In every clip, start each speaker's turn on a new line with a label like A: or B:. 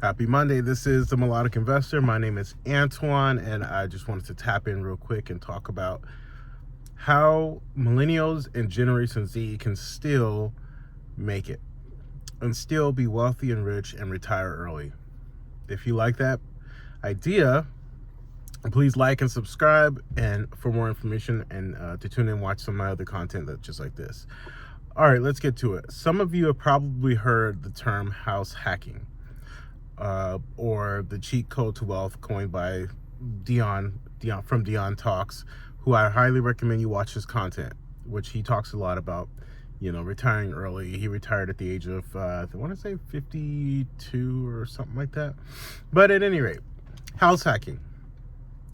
A: Happy Monday. This is the Melodic Investor. My name is Antoine, and I just wanted to tap in real quick and talk about how Millennials and Generation Z can still make it and still be wealthy and rich and retire early. If you like that idea, please like and subscribe, and for more information and to tune in and watch some of my other content that's just like this. All right, let's get to it. Some of you have probably heard the term house hacking. Or the cheat code to wealth, coined by Dion from Dion Talks, who I highly recommend you watch his content, which he talks a lot about, retiring early. He retired at the age of, I want to say 52 or something like that. But at any rate, house hacking.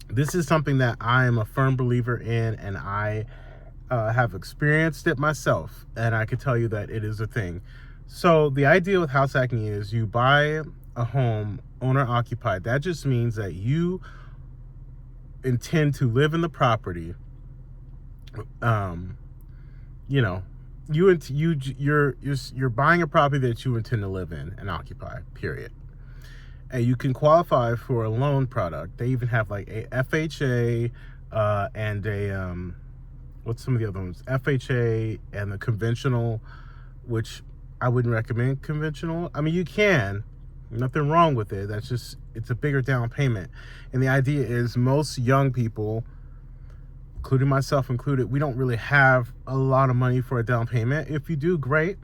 A: This is something that I am a firm believer in, and I have experienced it myself, and I can tell you that it is a thing. So the idea with house hacking is you buy a home owner occupied. That just means that you intend to live in the property. You're buying a property that you intend to live in and occupy, period. And you can qualify for a loan product. They even have like a FHA and a what's some of the other ones? FHA and the conventional, which I wouldn't recommend conventional. I mean, you can. Nothing wrong with it. That's just, it's a bigger down payment. And the idea is most young people, including myself included, we don't really have a lot of money for a down payment. If you do, great.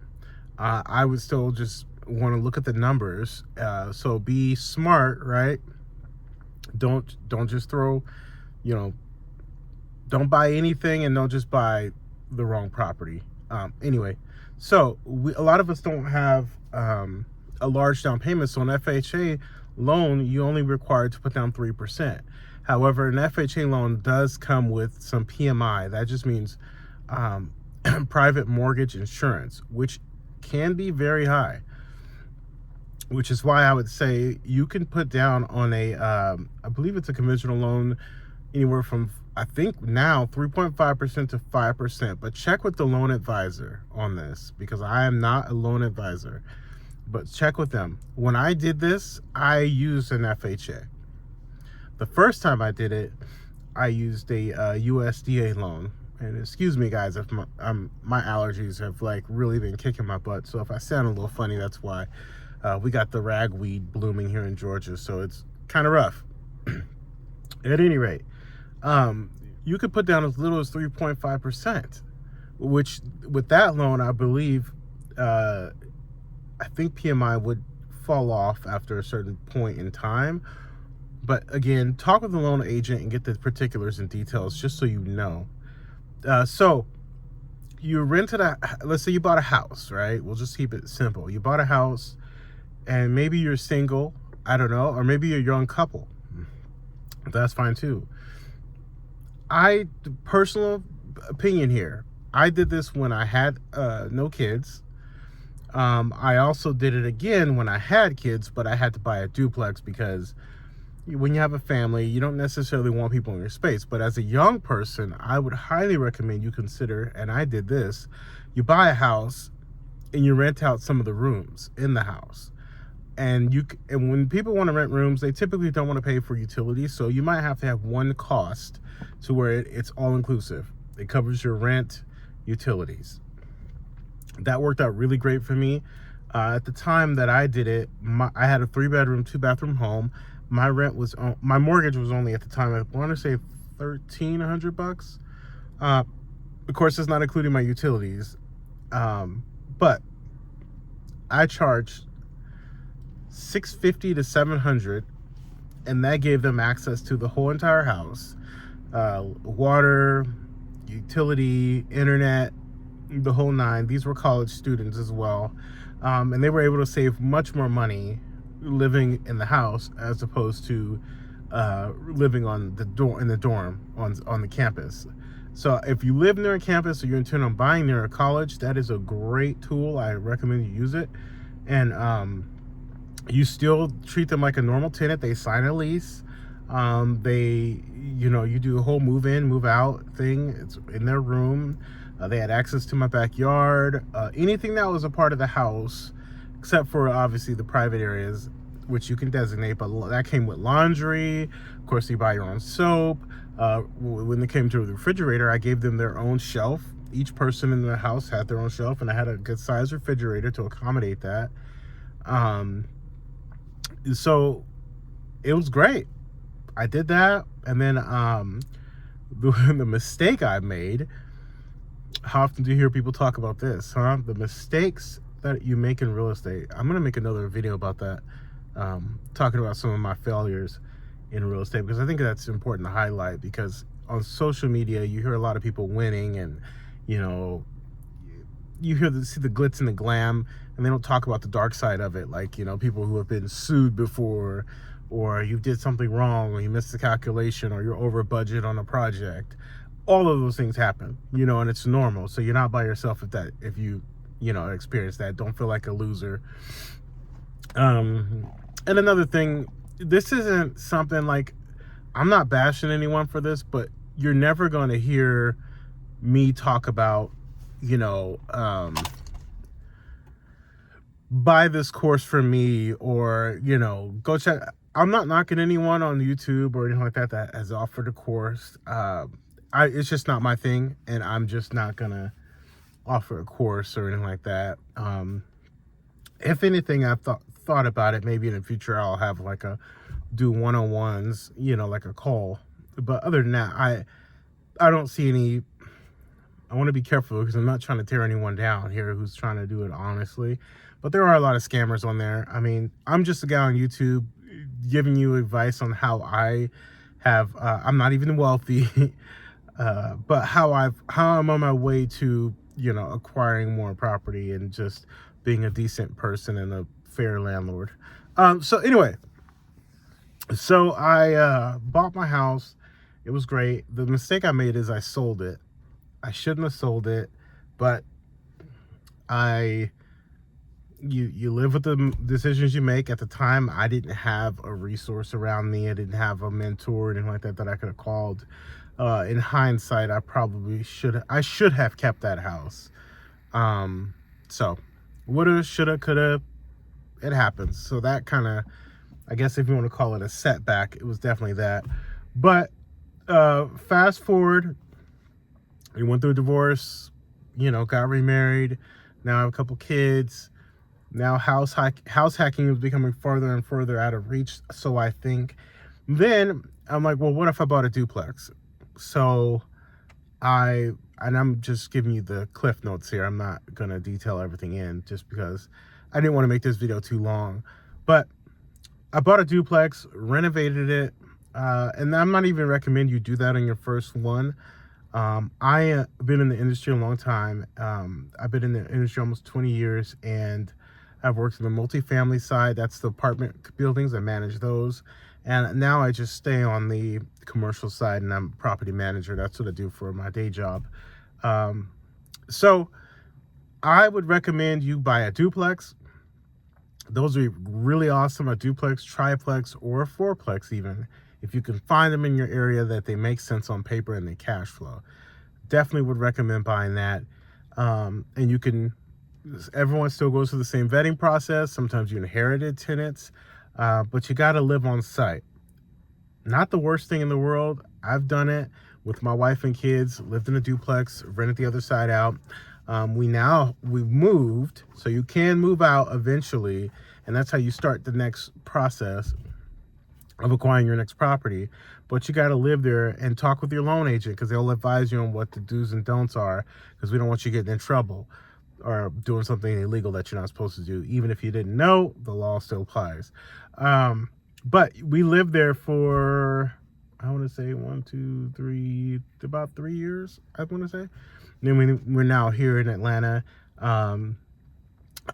A: I would still just want to look at the numbers. So be smart, right? Don't just throw, don't buy anything, and don't just buy the wrong property. Anyway, so a lot of us don't have a large down payment. So an FHA loan, you only required to put down 3%. However, an FHA loan does come with some PMI. That just means private mortgage insurance, which can be very high, which is why I would say you can put down on a, I believe it's a conventional loan, anywhere from, I think now 3.5% to 5%, but check with the loan advisor on this, because I am not a loan advisor. But check with them. When I did this, I used an FHA. The first time I did it, I used a USDA loan. And excuse me, guys, if my allergies have really been kicking my butt. So if I sound a little funny, that's why. We got the ragweed blooming here in Georgia, so it's kind of rough. At any rate, you could put down as little as 3.5%, which with that loan, I believe, I think PMI would fall off after a certain point in time. But again, talk with the loan agent and get the particulars and details just so you know. So you rented let's say you bought a house, right? We'll just keep it simple. You bought a house, and maybe you're single, I don't know, or maybe you're a young couple. That's fine too. Personal opinion here, I did this when I had no kids. I also did it again when I had kids, but I had to buy a duplex because when you have a family, you don't necessarily want people in your space. But as a young person, I would highly recommend you consider, and I did this, you buy a house and you rent out some of the rooms in the house. And when people want to rent rooms, they typically don't want to pay for utilities. So you might have to have one cost to where it's all inclusive. It covers your rent, utilities. That worked out really great for me. At the time that I did it, I had a 3-bedroom, 2-bathroom home. My mortgage was only, at the time, I want to say $1,300. Of course, it's not including my utilities. But I charged $650 to $700, and that gave them access to the whole entire house, water, utility, internet, the whole nine. These were college students as well, and they were able to save much more money living in the house as opposed to living in the dorm on the campus. So if you live near a campus or you intend on buying near a college, that is a great tool. I recommend you use it. And you still treat them like a normal tenant. They sign a lease. You do a whole move in, move out thing. It's in their room. They had access to my backyard. Anything that was a part of the house, except for obviously the private areas, which you can designate, but that came with laundry. Of course, you buy your own soap. When it came to the refrigerator, I gave them their own shelf. Each person in the house had their own shelf, and I had a good sized refrigerator to accommodate that. So it was great. I did that, and then the mistake I made. How often do you hear people talk about this, huh? The mistakes that you make in real estate. I'm gonna make another video about that, talking about some of my failures in real estate, because I think that's important to highlight, because on social media you hear a lot of people winning, and you know, you see the glitz and the glam, and they don't talk about the dark side of it, like, you know, people who have been sued before, or you did something wrong, or you missed the calculation, or you're over budget on a project. All of those things happen, you know, and it's normal. So you're not by yourself if you experience that. Don't feel like a loser. And another thing, this isn't something like, I'm not bashing anyone for this, but you're never going to hear me talk about, buy this course from me, or, go check. I'm not knocking anyone on YouTube or anything like that has offered a course. It's just not my thing, and I'm just not gonna offer a course or anything like that. If anything, I've thought about it. Maybe in the future I'll have do one-on-ones, like a call. But other than that, I don't see any. I want to be careful, because I'm not trying to tear anyone down here who's trying to do it honestly. But there are a lot of scammers on there. I mean, I'm just a guy on YouTube giving you advice on how I have. I'm not even wealthy. But how I'm on my way to, acquiring more property and just being a decent person and a fair landlord. So anyway, I bought my house. It was great. The mistake I made is I sold it. I shouldn't have sold it, but you live with the decisions you make. At the time, I didn't have a resource around me. I didn't have a mentor or anything like that I could have called. In hindsight, I probably should have kept that house. So woulda, shoulda, coulda, it happens. So that kind of, I guess if you want to call it a setback, it was definitely that. But fast forward, we went through a divorce, got remarried. Now I have a couple kids. Now house hacking is becoming further and further out of reach, so I think. Then I'm like, well, what if I bought a duplex? So I'm just giving you the cliff notes here. I'm not going to detail everything in, just because I didn't want to make this video too long. But I bought a duplex, renovated it, and I'm not even recommend you do that on your first one. I have been in the industry a long time. I've been in the industry almost 20 years, and I've worked in the multifamily side. That's the apartment buildings. I manage those. And now I just stay on the commercial side, and I'm a property manager. That's what I do for my day job. So I would recommend you buy a duplex. Those are really awesome. A duplex, triplex, or a fourplex even. If you can find them in your area that they make sense on paper and they cash flow. Definitely would recommend buying that. And you can, everyone still goes through the same vetting process. Sometimes you inherited tenants. But you got to live on site. Not the worst thing in the world. I've done it with my wife and kids, lived in a duplex, rented the other side out. We've moved, so you can move out eventually, and that's how you start the next process of acquiring your next property. But you got to live there and talk with your loan agent, because they'll advise you on what the do's and don'ts are, because we don't want you getting in trouble or doing something illegal that you're not supposed to do. Even if you didn't know, the law still applies. But we lived there for, I want to say about 3 years, I want to say. Then we're now here in Atlanta. I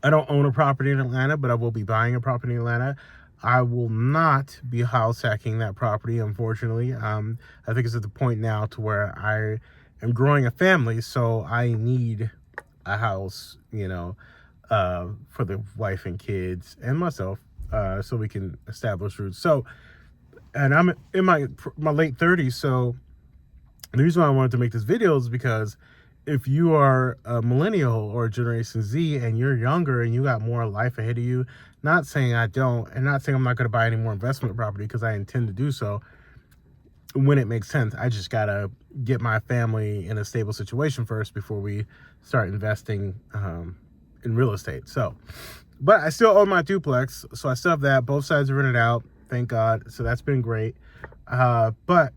A: don't own a property in Atlanta, but I will be buying a property in Atlanta. I will not be house hacking that property, unfortunately. I think it's at the point now to where I am growing a family, so I need a house, for the wife and kids and myself, so we can establish roots. So, and I'm in my late 30s, so the reason why I wanted to make this video is because if you are a millennial or Generation Z and you're younger and you got more life ahead of you, not saying I don't, and not saying I'm not going to buy any more investment property, because I intend to do so when it makes sense. I just got to get my family in a stable situation first before we start investing in real estate. So, but I still own my duplex, so I still have that. Both sides are rented out, thank God. So that's been great. But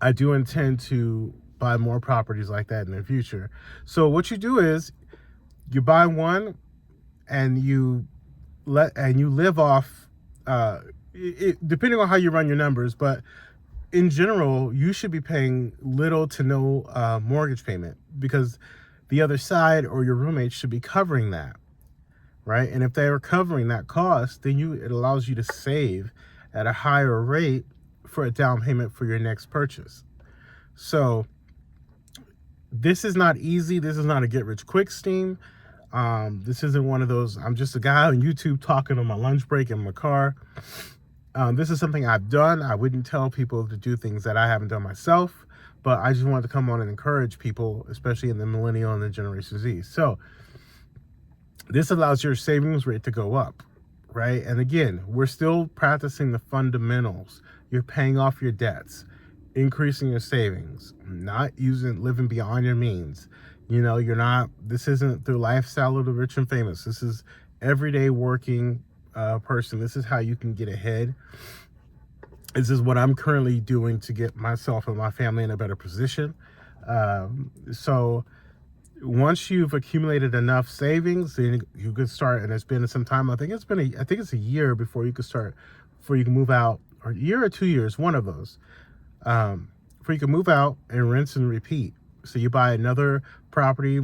A: I do intend to buy more properties like that in the future. So what you do is you buy one and you live off, depending on how you run your numbers, but in general, you should be paying little to no mortgage payment, because the other side or your roommate should be covering that, right? And if they are covering that cost, then it allows you to save at a higher rate for a down payment for your next purchase. So this is not easy. This is not a get rich quick scheme. This isn't one of those, I'm just a guy on YouTube talking on my lunch break in my car. This is something I've done. I wouldn't tell people to do things that I haven't done myself, but I just wanted to come on and encourage people, especially in the Millennial and the Generation Z. So this allows your savings rate to go up, right? And again, we're still practicing the fundamentals. You're paying off your debts, increasing your savings, not living beyond your means. This isn't the lifestyle of the rich and famous. This is everyday working person. This is how you can get ahead. This is what I'm currently doing to get myself and my family in a better position. So once you've accumulated enough savings, then you could start, and it's been some time. I think it's a year before you can move out, or a year or 2 years, one of those. Before you can move out and rinse and repeat. So you buy another property,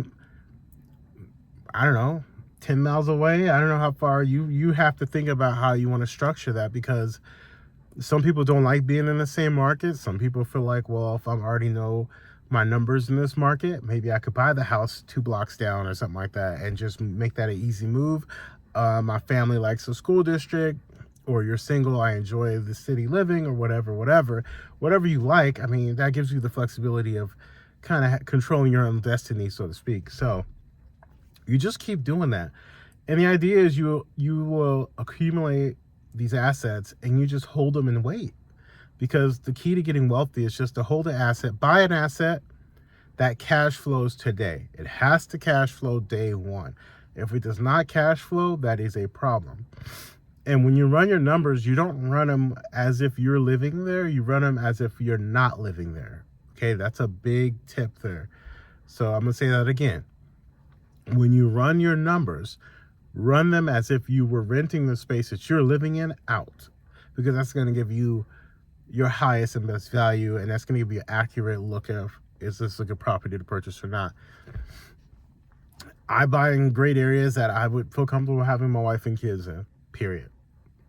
A: I don't know, 10 miles away. I don't know how far. You have to think about how you want to structure that, because some people don't like being in the same market. Some people feel like, well, if I already know my numbers in this market, maybe I could buy the house 2 blocks down or something like that and just make that an easy move. My family likes the school district, or you're single, I enjoy the city living, or whatever you like. I mean, that gives you the flexibility of kind of controlling your own destiny, so to speak. So you just keep doing that. And the idea is you will accumulate these assets and you just hold them and wait. Because the key to getting wealthy is just to hold an asset, buy an asset that cash flows today. It has to cash flow day one. If it does not cash flow, that is a problem. And when you run your numbers, you don't run them as if you're living there. You run them as if you're not living there. Okay, that's a big tip there. So I'm going to say that again. When you run your numbers, run them as if you were renting the space that you're living in out, because that's going to give you your highest and best value, and that's going to give you an accurate look of, is this a good property to purchase or not. I buy in great areas that I would feel comfortable having my wife and kids in, period.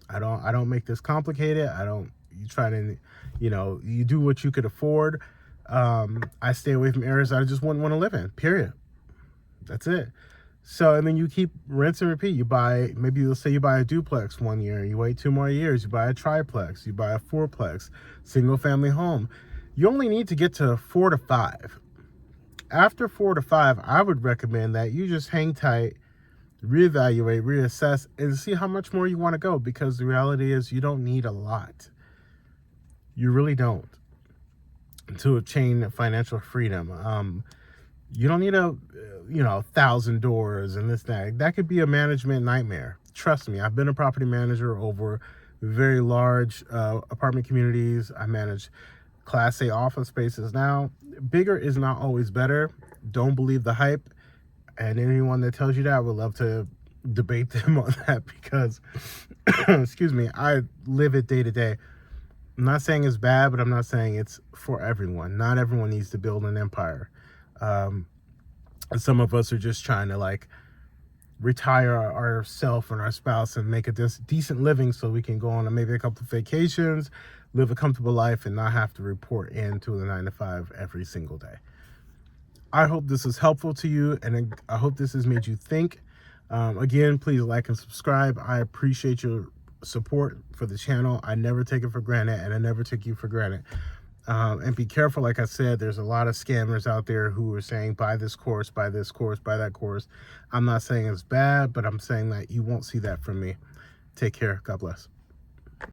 A: I don't make this complicated. You try to, you do what you could afford. I stay away from areas I just wouldn't want to live in, period. That's it. So, and then you keep rinse and repeat. Maybe let's say you buy a duplex 1 year, you wait 2 more years, you buy a triplex, you buy a fourplex, single family home. You only need to get to 4 to 5. After 4 to 5, I would recommend that you just hang tight, reevaluate, reassess, and see how much more you want to go, because the reality is you don't need a lot. You really don't, to attain financial freedom. You don't need 1,000 doors and this, that could be a management nightmare. Trust me, I've been a property manager over very large apartment communities. I manage Class A office spaces now. Bigger is not always better. Don't believe the hype. And anyone that tells you that, I would love to debate them on that, because, excuse me, I live it day to day. I'm not saying it's bad, but I'm not saying it's for everyone. Not everyone needs to build an empire. Some of us are just trying to retire ourselves and our spouse and make a decent living so we can go on maybe a couple of vacations, live a comfortable life, and not have to report into the 9 to 5 every single day. I hope this is helpful to you, and I hope this has made you think. Again, please like and subscribe. I appreciate your support for the channel. I never take it for granted, and I never take you for granted. And be careful. Like I said, there's a lot of scammers out there who are saying, buy this course, buy this course, buy that course. I'm not saying it's bad, but I'm saying that you won't see that from me. Take care. God bless.